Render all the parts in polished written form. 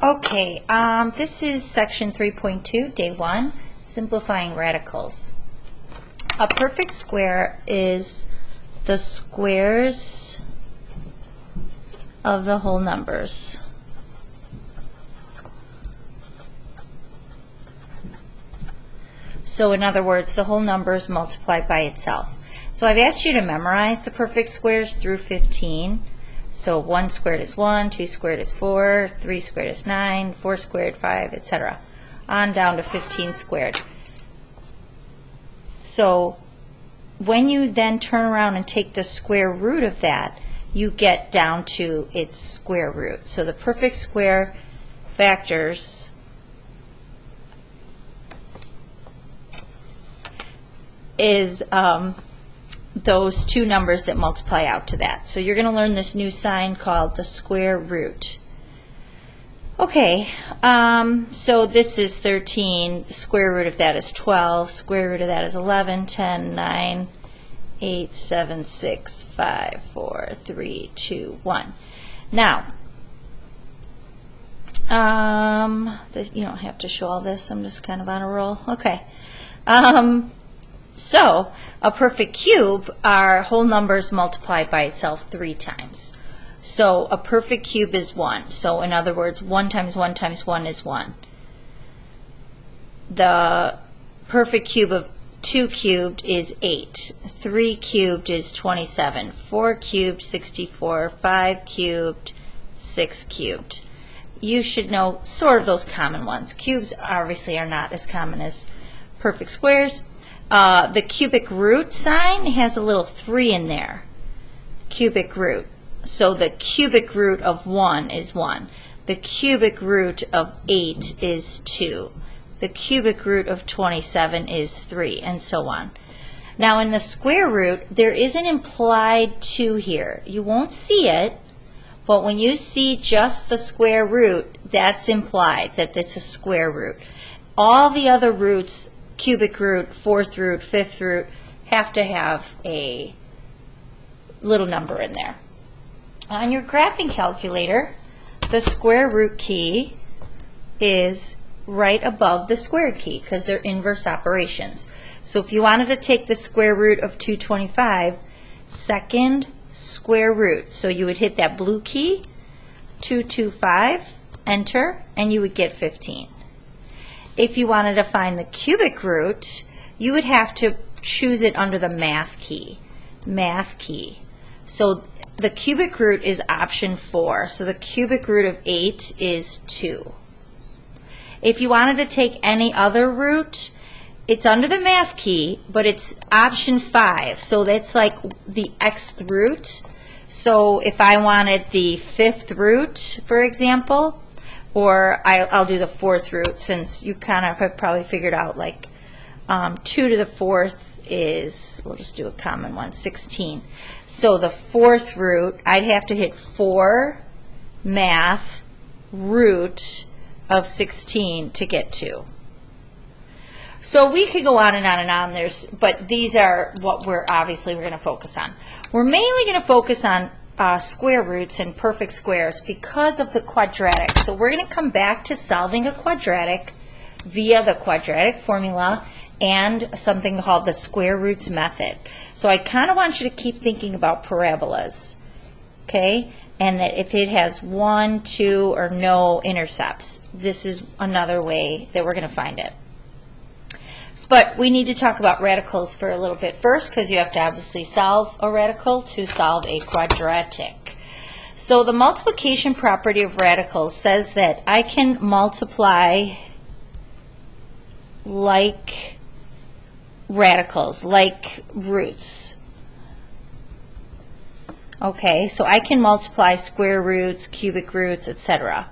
Okay, this is section 3.2, day 1, simplifying radicals. A perfect square is the squares of the whole numbers. So in other words, the whole numbers multiplied by itself. So I've asked you to memorize the perfect squares through 15. So 1 squared is 1, 2 squared is 4, 3 squared is 9, 4 squared 5, etc. On down to 15 squared. So when you then turn around and take the square root of that, you get down to its square root. So the perfect square factors is those two numbers that multiply out to that. So you're going to learn this new sign called the square root. Okay, so this is 13. The square root of that is 12. Square root of that is 11, 10, 9, 8, 7, 6, 5, 4, 3, 2, 1. Now, you don't have to show all this. I'm just kind of on a roll. Okay. So, a perfect cube are whole numbers multiplied by itself 3 times. So, a perfect cube is 1. So, in other words, 1 times 1 times 1 is 1. The perfect cube of 2 cubed is 8. 3 cubed is 27. 4 cubed, 64. 5 cubed, 6 cubed. You should know sort of those common ones. Cubes obviously are not as common as perfect squares. The cubic root sign has a little 3 in there. Cubic root. So the cubic root of 1 is 1. The cubic root of 8 is 2. The cubic root of 27 is 3, and so on. Now in the square root, there is an implied 2 here. You won't see it, but when you see just the square root, that's implied, that it's a square root. All the other roots, cubic root, 4th root, 5th root, have to have a little number in there. On your graphing calculator, the square root key is right above the squared key because they're inverse operations. So if you wanted to take the square root of 225, second square root. So you would hit that blue key, 225, enter, and you would get 15. If you wanted to find the cubic root, you would have to choose it under the math key. Math key. So the cubic root is option 4. So the cubic root of 8 is 2. If you wanted to take any other root, it's under the math key, but it's option 5. So that's like the xth root. So if I wanted the 5th root, for example, or I'll do the 4th root, since you kind of have probably figured out like 2 to the 4th is, we'll just do a common one, 16. So the 4th root, I'd have to hit 4 math root of 16 to get 2. So we could go on and on and on, but these are what we're going to focus on. We're mainly going to focus on square roots and perfect squares because of the quadratic. So we're going to come back to solving a quadratic via the quadratic formula and something called the square roots method. So I kind of want you to keep thinking about parabolas, okay? And that if it has 1, 2, or no intercepts, this is another way that we're going to find it. But we need to talk about radicals for a little bit first, because you have to obviously solve a radical to solve a quadratic. So the multiplication property of radicals says that I can multiply like radicals, like roots. Okay, so I can multiply square roots, cubic roots, etc.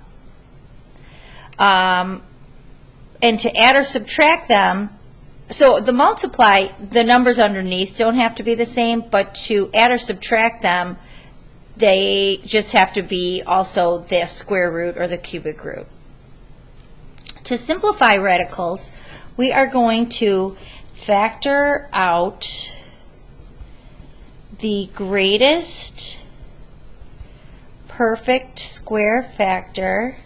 And to add or subtract them, so the multiply, the numbers underneath don't have to be the same, but to add or subtract them, they just have to be also the square root or the cubic root. To simplify radicals, we are going to factor out the greatest perfect square factor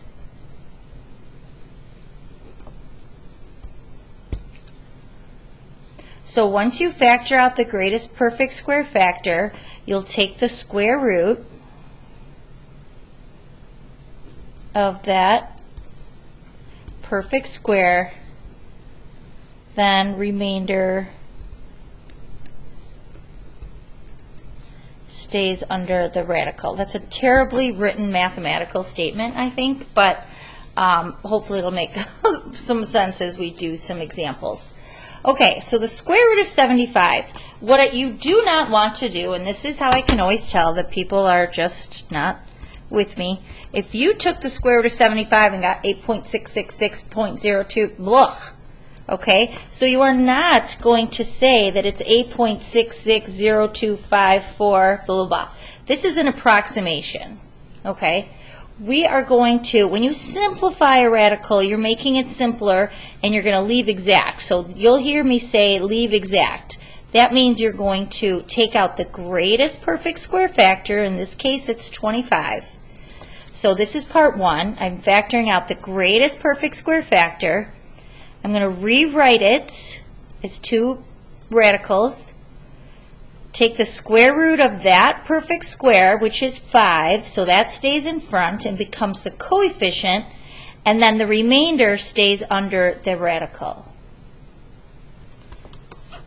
So once you factor out the greatest perfect square factor, you'll take the square root of that perfect square, then remainder stays under the radical. That's a terribly written mathematical statement, I think, but hopefully it'll make some sense as we do some examples. Okay, so the square root of 75. What you do not want to do, and this is how I can always tell that people are just not with me, if you took the square root of 75 and got 8.666.02, blech. Okay, so you are not going to say that it's 8.660254, blah, blah, blah. This is an approximation, okay? We are going to, when you simplify a radical, you're making it simpler and you're going to leave exact. So you'll hear me say leave exact. That means you're going to take out the greatest perfect square factor. In this case, it's 25. So this is part one. I'm factoring out the greatest perfect square factor. I'm going to rewrite it as two radicals. Take the square root of that perfect square, which is 5, so that stays in front and becomes the coefficient, and then the remainder stays under the radical.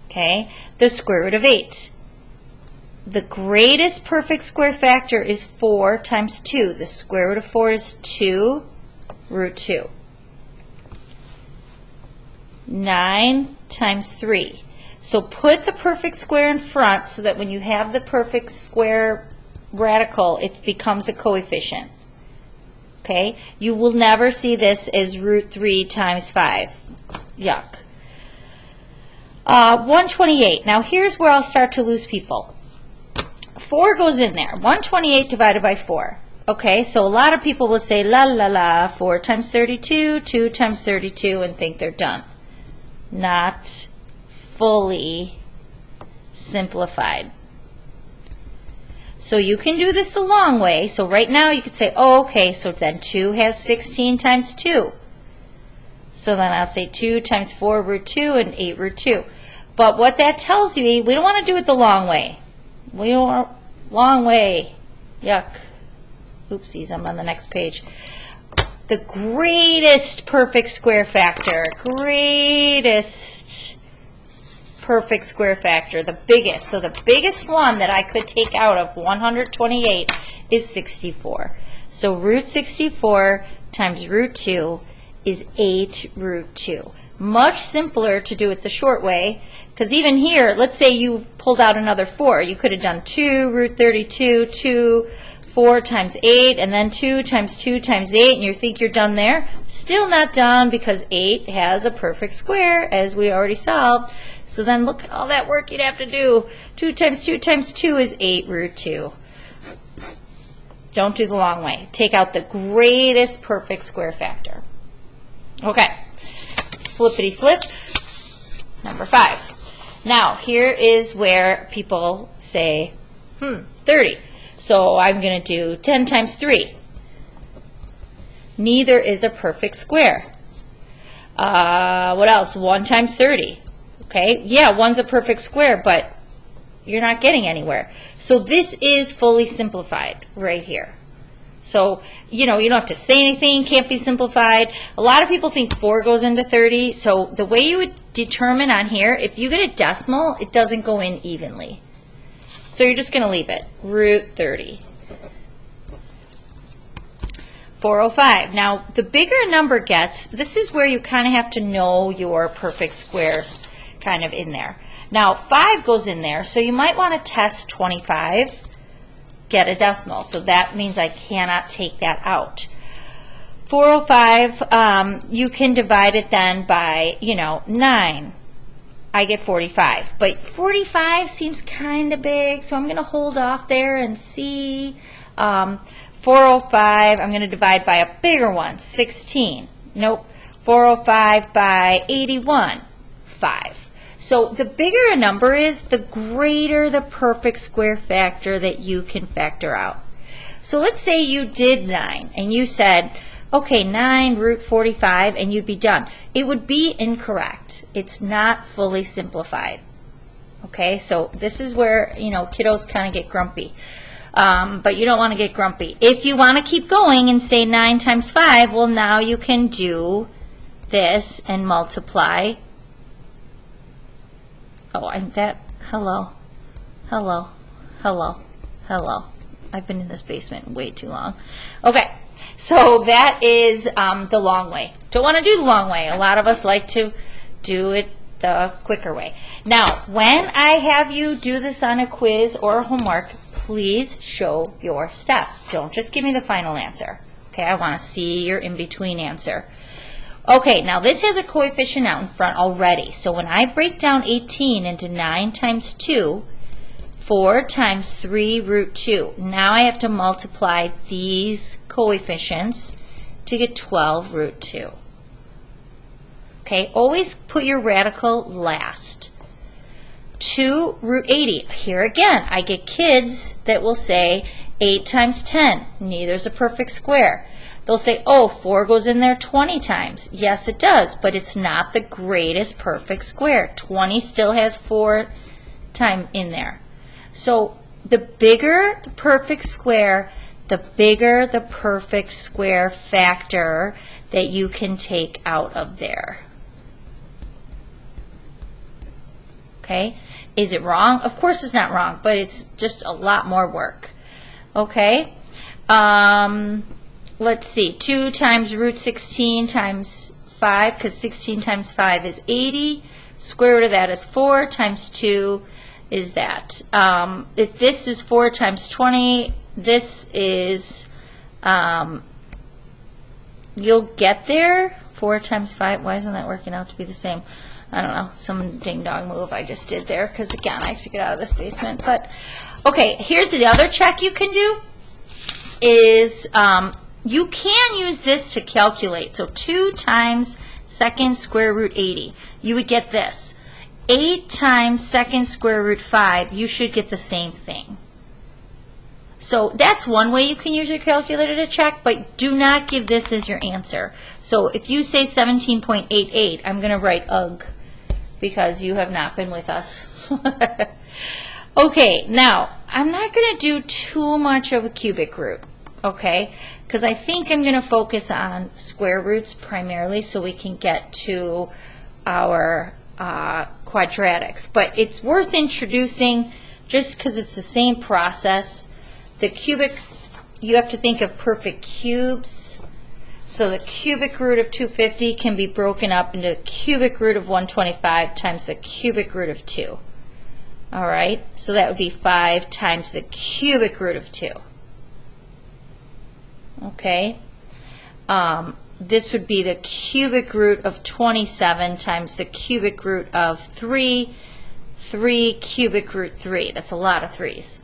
Okay, the square root of 8. The greatest perfect square factor is 4 times 2. The square root of 4 is 2 root 2. 9 times 3. So put the perfect square in front so that when you have the perfect square radical, it becomes a coefficient. Okay? You will never see this as root 3 times 5. Yuck. 128. Now here's where I'll start to lose people. 4 goes in there. 128 divided by 4. Okay, so a lot of people will say, la la la, 4 times 32, 2 times 32, and think they're done. Not fully simplified. So you can do this the long way. So right now you could say, oh, okay, so then 2 has 16 times 2. So then I'll say 2 times 4 root 2 and 8 root 2. But what that tells you, we don't want to do it the long way. We don't want long way. Yuck. Oopsies, I'm on the next page. The greatest perfect square factor, greatest perfect square factor, the biggest. So the biggest one that I could take out of 128 is 64. So root 64 times root 2 is 8 root 2. Much simpler to do it the short way, because even here, let's say you pulled out another 4. You could have done 2 root 32, 2, 4 times 8, and then 2 times 2 times 8, and you think you're done there. Still not done, because 8 has a perfect square, as we already solved. So then look at all that work you'd have to do. 2 times 2 times 2 is 8 root 2. Don't do the long way. Take out the greatest perfect square factor. Okay. Flippity flip. Number 5. Now, here is where people say, 30. So I'm going to do 10 times 3. Neither is a perfect square. What else? 1 times 30. Okay, yeah, 1's a perfect square, but you're not getting anywhere. So this is fully simplified right here. So, you don't have to say anything, can't be simplified. A lot of people think 4 goes into 30. So the way you would determine on here, if you get a decimal, it doesn't go in evenly. So you're just going to leave it, root 30. 405. Now, the bigger a number gets, this is where you kind of have to know your perfect squares kind of in there. Now, 5 goes in there, so you might want to test 25, get a decimal. So that means I cannot take that out. 405, you can divide it then by, 9. I get 45. But 45 seems kind of big, so I'm going to hold off there and see. 405, I'm going to divide by a bigger one, 16. Nope. 405 by 81, 5. So the bigger a number is, the greater the perfect square factor that you can factor out. So let's say you did 9, and you said, okay, 9 root 45, and you'd be done. It would be incorrect. It's not fully simplified. Okay, so this is where, kiddos kind of get grumpy. But you don't want to get grumpy. If you want to keep going and say 9 times 5, well, now you can do this and multiply. Oh, hello. I've been in this basement way too long. Okay, so that is the long way. Don't want to do the long way. A lot of us like to do it the quicker way. Now, when I have you do this on a quiz or homework, please show your step. Don't just give me the final answer. Okay, I want to see your in-between answer. Okay, now this has a coefficient out in front already. So when I break down 18 into 9 times 2, 4 times 3 root 2. Now I have to multiply these coefficients to get 12 root 2. Okay, always put your radical last. 2 root 80. Here again, I get kids that will say 8 times 10. Neither's a perfect square. They'll say, oh, 4 goes in there 20 times. Yes, it does, but it's not the greatest perfect square. 20 still has 4 times in there. So the bigger the perfect square, the bigger the perfect square factor that you can take out of there. Okay? Is it wrong? Of course it's not wrong, but it's just a lot more work. Okay? Let's see. 2 times root 16 times 5, because 16 times 5 is 80. Square root of that is 4 times 2 is that. If this is 4 times 20, this is, you'll get there. 4 times 5, why isn't that working out to be the same? I don't know, some ding-dong move I just did there, because again, I have to get out of this basement. But, okay, here's the other check you can do, is you can use this to calculate. So 2 times second square root 80, you would get this. 8 times second square root 5, you should get the same thing. So that's one way you can use your calculator to check, but do not give this as your answer. So if you say 17.88, I'm going to write ugh, because you have not been with us. Okay, now, I'm not going to do too much of a cubic root, okay, because I think I'm going to focus on square roots primarily so we can get to our quadratics. But it's worth introducing just because it's the same process. The cubic, you have to think of perfect cubes. So the cubic root of 250 can be broken up into the cubic root of 125 times the cubic root of 2. All right, so that would be 5 times the cubic root of 2. Okay, this would be the cubic root of 27 times the cubic root of 3, 3 cubic root 3. That's a lot of 3's.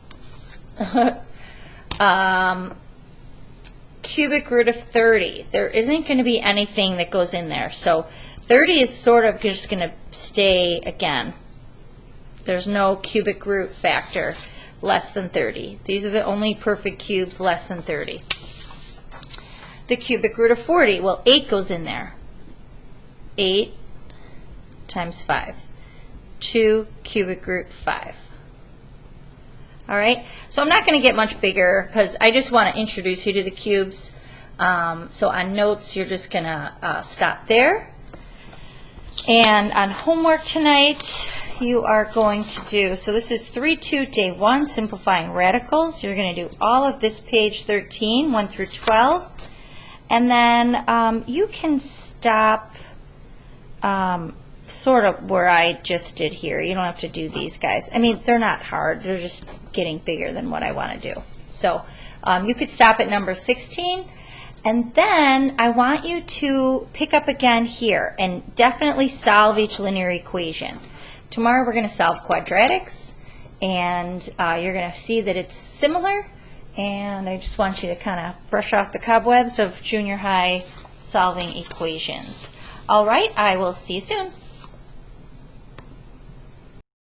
Cubic root of 30. There isn't going to be anything that goes in there. So 30 is sort of just going to stay again. There's no cubic root factor less than 30. These are the only perfect cubes less than 30. The cubic root of 40. Well, 8 goes in there. 8 times 5. 2 cubic root 5. All right, so I'm not going to get much bigger because I just want to introduce you to the cubes. So on notes, you're just going to stop there. And on homework tonight, you are going to do, so this is 3-2 day 1, simplifying radicals. You're going to do all of this page 13, 1 through 12. And then you can stop sort of where I just did here. You don't have to do these guys. I mean, they're not hard. They're just getting bigger than what I want to do. So you could stop at number 16. And then I want you to pick up again here and definitely solve each linear equation. Tomorrow we're going to solve quadratics. And you're going to see that it's similar. And I just want you to kind of brush off the cobwebs of junior high solving equations. All right, I will see you soon.